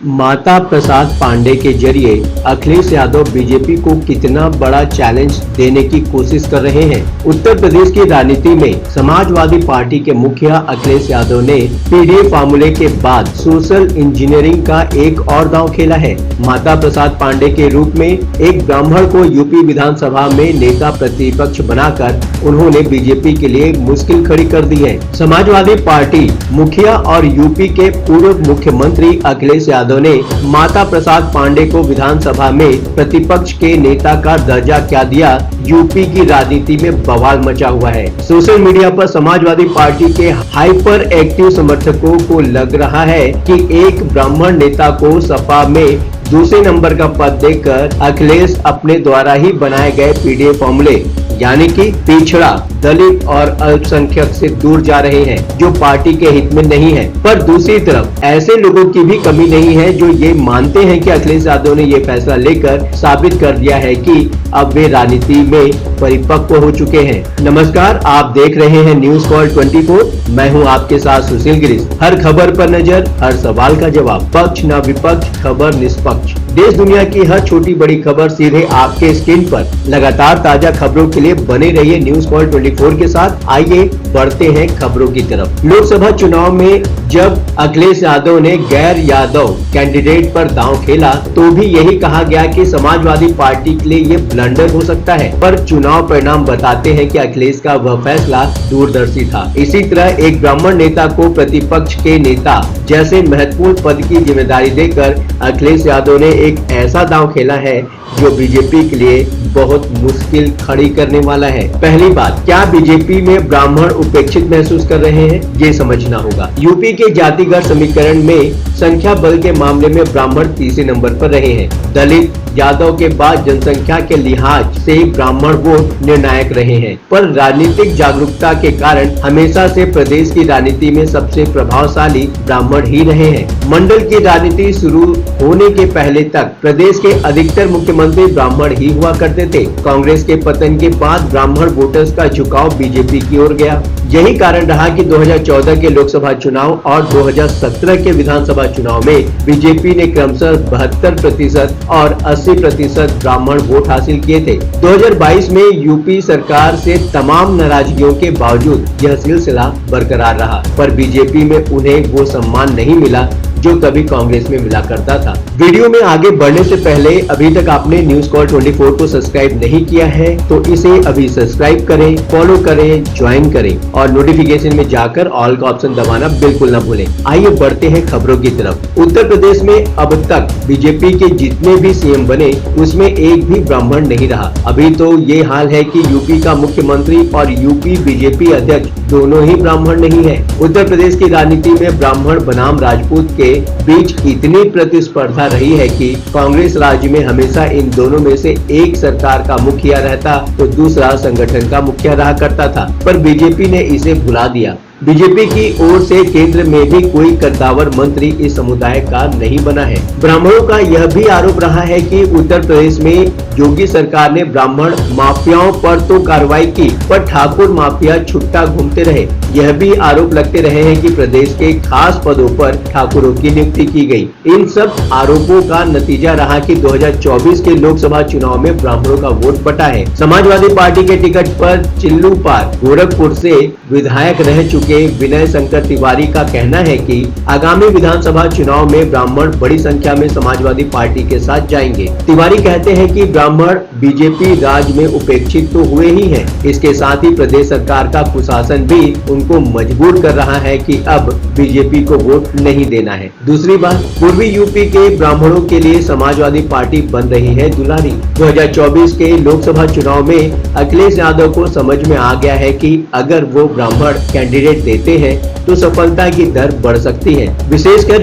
माता प्रसाद पांडे के जरिए अखिलेश यादव बीजेपी को कितना बड़ा चैलेंज देने की कोशिश कर रहे हैं। उत्तर प्रदेश की राजनीति में समाजवादी पार्टी के मुखिया अखिलेश यादव ने पीडीए फार्मूले के बाद सोशल इंजीनियरिंग का एक और दांव खेला है। माता प्रसाद पांडे के रूप में एक ब्राह्मण को यूपी विधानसभा में नेता प्रतिपक्ष बनाकर उन्होंने बीजेपी के लिए मुश्किल खड़ी कर दी है। समाजवादी पार्टी मुखिया और यूपी के पूर्व मुख्यमंत्री अखिलेश यादव ने माता प्रसाद पांडे को विधानसभा में प्रतिपक्ष के नेता का दर्जा क्या दिया, यूपी की राजनीति में बवाल मचा हुआ है। सोशल मीडिया पर समाजवादी पार्टी के हाइपर एक्टिव समर्थकों को लग रहा है कि एक ब्राह्मण नेता को सपा में दूसरे नंबर का पद देकर अखिलेश अपने द्वारा ही बनाए गए पीडीए फॉर्मूले यानी कि पिछड़ा, दलित और अल्पसंख्यक से दूर जा रहे हैं, जो पार्टी के हित में नहीं है। पर दूसरी तरफ ऐसे लोगों की भी कमी नहीं है जो ये मानते हैं कि अखिलेश यादव ने ये फैसला लेकर साबित कर दिया है कि अब वे राजनीति में परिपक्व हो चुके हैं। नमस्कार, आप देख रहे हैं न्यूज कॉल 24। मैं हूं आपके साथ सुशील गिरीश। हर खबर पर नजर, हर सवाल का जवाब, पक्ष न विपक्ष, खबर निष्पक्ष। देश दुनिया की हर छोटी बड़ी खबर सीधे आपके स्क्रीन पर। लगातार ताजा खबरों के लिए बने रहिए न्यूज कॉल 24 के साथ। आइए बढ़ते हैं खबरों की तरफ। लोकसभा चुनाव में जब अखिलेश यादव ने गैर यादव कैंडिडेट पर दांव खेला तो भी यही कहा गया कि समाजवादी पार्टी के लिए ये ब्लंडर हो सकता है, पर चुनाव परिणाम बताते हैं कि अखिलेश का वह फैसला दूरदर्शी था। इसी तरह एक ब्राह्मण नेता को प्रतिपक्ष के नेता जैसे महत्वपूर्ण पद की जिम्मेदारी देकर अखिलेश यादव ने एक ऐसा दांव खेला है जो बीजेपी के लिए बहुत मुश्किल खड़ी करने वाला है। पहली बात, क्या बीजेपी में ब्राह्मण उपेक्षित महसूस कर रहे हैं, ये समझना होगा। यूपी के जातिगत समीकरण में संख्या बल के मामले में ब्राह्मण तीसरे नंबर पर रहे हैं। दलित यादव के बाद जनसंख्या के लिहाज से ब्राह्मण वोट निर्णायक रहे हैं, पर राजनीतिक जागरूकता के कारण हमेशा से प्रदेश की राजनीति में सबसे प्रभावशाली ब्राह्मण ही रहे हैं। मंडल की राजनीति शुरू होने के पहले तक प्रदेश के अधिकतर मुख्यमंत्री ब्राह्मण ही हुआ करते थे। कांग्रेस के पतन के बाद ब्राह्मण वोटर्स का झुकाव बीजेपी की ओर गया। यही कारण रहा कि 2014 के लोकसभा चुनाव और 2017 के विधानसभा चुनाव में बीजेपी ने क्रमशः 72% और 80% ब्राह्मण वोट हासिल किए थे। 2022 में यूपी सरकार से तमाम नाराजगियों के बावजूद यह सिलसिला बरकरार रहा, पर बीजेपी में उन्हें वो सम्मान नहीं मिला जो कभी कांग्रेस में मिला करता था। वीडियो में आगे बढ़ने से पहले अभी तक आपने न्यूज कॉल 24 को सब्सक्राइब नहीं किया है तो इसे अभी सब्सक्राइब करें, फॉलो करें, ज्वाइन करें और नोटिफिकेशन में जाकर ऑल का ऑप्शन दबाना बिल्कुल न भूलें। आइए बढ़ते हैं खबरों की तरफ। उत्तर प्रदेश में अब तक बीजेपी के जितने भी सीएम बने उसमें एक भी ब्राह्मण नहीं रहा। अभी तो ये हाल है कि यूपी का मुख्यमंत्री और यूपी बीजेपी अध्यक्ष दोनों ही ब्राह्मण नहीं है। उत्तर प्रदेश की राजनीति में ब्राह्मण बनाम राजपूत के बीच इतनी प्रतिस्पर्धा रही है कि कांग्रेस राज्य में हमेशा इन दोनों में से एक सरकार का मुखिया रहता तो दूसरा संगठन का मुखिया रहा करता था, पर बीजेपी ने इसे भुला दिया। बीजेपी की ओर से केंद्र में भी कोई कद्दावर मंत्री इस समुदाय का नहीं बना है। ब्राह्मणों का यह भी आरोप रहा है कि उत्तर प्रदेश में योगी सरकार ने ब्राह्मण माफियाओं पर तो कार्रवाई की, पर ठाकुर माफिया छुट्टा घूमते रहे। यह भी आरोप लगते रहे हैं कि प्रदेश के खास पदों पर ठाकुरों की नियुक्ति की गई। इन सब आरोपों का नतीजा रहा कि 2024 के लोकसभा चुनाव में ब्राह्मणों का वोट बटा है। समाजवादी पार्टी के टिकट पर चिल्लू पार गोरखपुर से विधायक रह चुके विनय शंकर तिवारी का कहना है कि आगामी विधानसभा चुनाव में ब्राह्मण बड़ी संख्या में समाजवादी पार्टी के साथ जाएंगे। तिवारी कहते हैं कि ब्राह्मण बीजेपी राज में उपेक्षित तो हुए ही हैं, इसके साथ ही प्रदेश सरकार का कुशासन भी उनको मजबूर कर रहा है कि अब बीजेपी को वोट नहीं देना है। दूसरी बात, पूर्वी यूपी के ब्राह्मणों के लिए समाजवादी पार्टी बन रही है दुलारी। 2024 के लोकसभा चुनाव में अखिलेश यादव को समझ में आ गया है कि अगर वो ब्राह्मण कैंडिडेट देते हैं तो सफलता की दर बढ़ सकती है। विशेषकर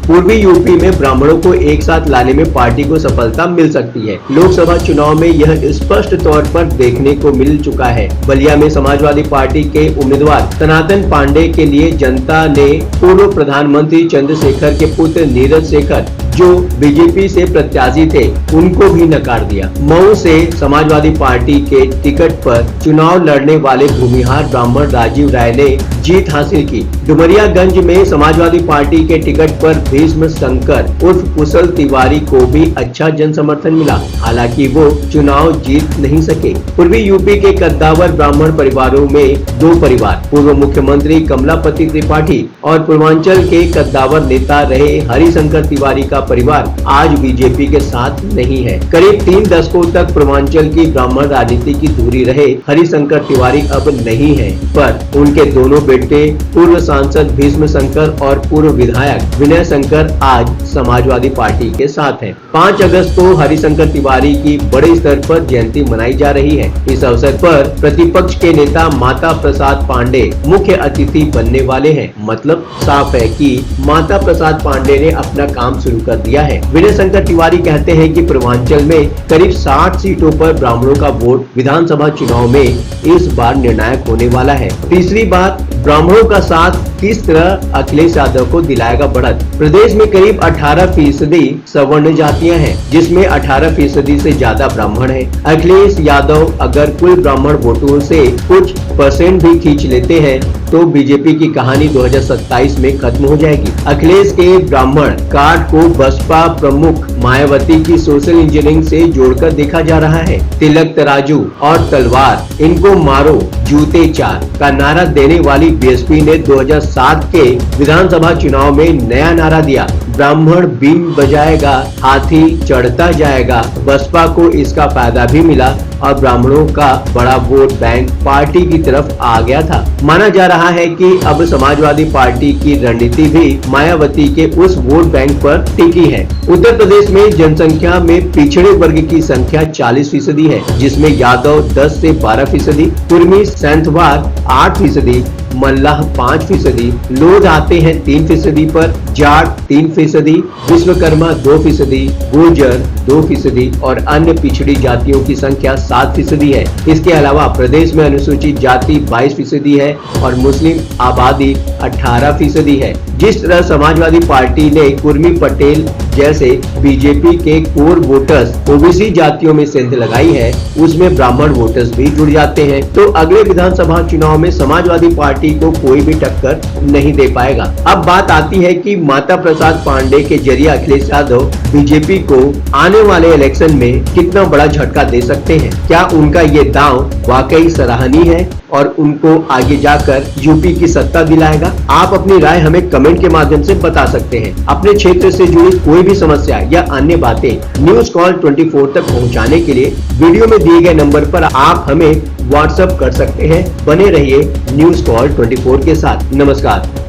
पूर्वी यूपी में ब्राह्मणों को एक साथ लाने में पार्टी को सफलता मिल सकती है। लोकसभा चुनाव में यह स्पष्ट तौर पर देखने को मिल चुका है। बलिया में समाजवादी पार्टी के उम्मीदवार सनातन पांडे के लिए जनता ने पूर्व प्रधानमंत्री चंद्रशेखर के पुत्र नीरज शेखर जो बीजेपी से प्रत्याशी थे उनको भी नकार दिया। मऊ से समाजवादी पार्टी के टिकट पर चुनाव लड़ने वाले भूमिहार ब्राह्मण राजीव राय ने जीत हासिल की। डुमरियागंज में समाजवादी पार्टी के टिकट पर भीष्म शंकर उर्फ कुशल तिवारी को भी अच्छा जन समर्थन मिला, हालांकि वो चुनाव जीत नहीं सके। पूर्वी यूपी के कद्दावर ब्राह्मण परिवारों में दो परिवार, पूर्व मुख्यमंत्री कमलापति त्रिपाठी और पूर्वांचल के कद्दावर नेता रहे हरिशंकर तिवारी का परिवार आज बीजेपी के साथ नहीं है। करीब 3 दशकों तक पूर्वांचल की ब्राह्मण राजनीति की धुरी रहे हरिशंकर तिवारी अब नहीं है, पर उनके दोनों बेटे पूर्व सांसद भीष्म शंकर और पूर्व विधायक विनय शंकर आज समाजवादी पार्टी के साथ हैं। 5 अगस्त को हरिशंकर तिवारी की बड़े स्तर पर जयंती मनाई जा रही है। इस अवसर पर प्रतिपक्ष के नेता माता प्रसाद पांडे मुख्य अतिथि बनने वाले हैं। मतलब साफ है कि माता प्रसाद पांडे ने अपना काम शुरू कर दिया है। विनय शंकर तिवारी कहते हैं कि पूर्वांचल में करीब 60 सीटों पर ब्राह्मणों का वोट विधानसभा चुनाव में इस बार निर्णायक होने वाला है। तीसरी बात, ब्राह्मणों का साथ किस तरह अखिलेश यादव को दिलाएगा बढ़त। प्रदेश में करीब 18% सवर्ण जातियां हैं, जिसमें 18% से ज्यादा ब्राह्मण हैं। अखिलेश यादव अगर कुल ब्राह्मण वोटों से कुछ % भी खींच लेते हैं तो बीजेपी की कहानी 2027 में खत्म हो जाएगी। अखिलेश के ब्राह्मण कार्ड को बसपा प्रमुख मायावती की सोशल इंजीनियरिंग से जोड़कर देखा जा रहा है। तिलक तराजू और तलवार, इनको मारो जूते 4 का नारा देने वाली बीएसपी ने 2007 के विधानसभा चुनाव में नया नारा दिया, ब्राह्मण बीन बजाएगा हाथी चढ़ता जाएगा। बसपा को इसका फायदा भी मिला और ब्राह्मणों का बड़ा वोट बैंक पार्टी की तरफ आ गया था। माना जा रहा है कि अब समाजवादी पार्टी की रणनीति भी मायावती के उस वोट बैंक पर टिकी है। उत्तर प्रदेश में जनसंख्या में पिछड़े वर्ग की संख्या 40% है, जिसमें यादव 10 से 12%, कुर्मी सैंथवार 8%, मल्लाह 5%, लोध आते हैं 3% पर, जाट 3%, विश्वकर्मा 2%, गुर्जर 2% और अन्य पिछड़ी जातियों की संख्या 7% है। इसके अलावा प्रदेश में अनुसूचित जाति 22% है और मुस्लिम आबादी 18% है। जिस तरह समाजवादी पार्टी ने कुर्मी पटेल जैसे बीजेपी के कोर वोटर्स ओबीसी जातियों में सेंध लगाई है, उसमें ब्राह्मण वोटर्स भी जुड़ जाते हैं, तो अगले विधानसभा चुनाव में समाजवादी पार्टी को कोई भी टक्कर नहीं दे पाएगा। अब बात आती है कि माता प्रसाद पांडे के जरिए अखिलेश यादव बीजेपी को आने वाले इलेक्शन में कितना बड़ा झटका दे सकते हैं। क्या उनका ये दांव वाकई सराहनीय है और उनको आगे जाकर यूपी की सत्ता दिलाएगा? आप अपनी राय हमें कमेंट के माध्यम से बता सकते हैं। अपने क्षेत्र से जुड़ी कोई भी समस्या या अन्य बातें न्यूज कॉल 24 तक पहुंचाने के लिए वीडियो में दिए गए नंबर पर आप हमें व्हाट्सएप कर सकते हैं। बने रहिए न्यूज कॉल 24 के साथ। नमस्कार।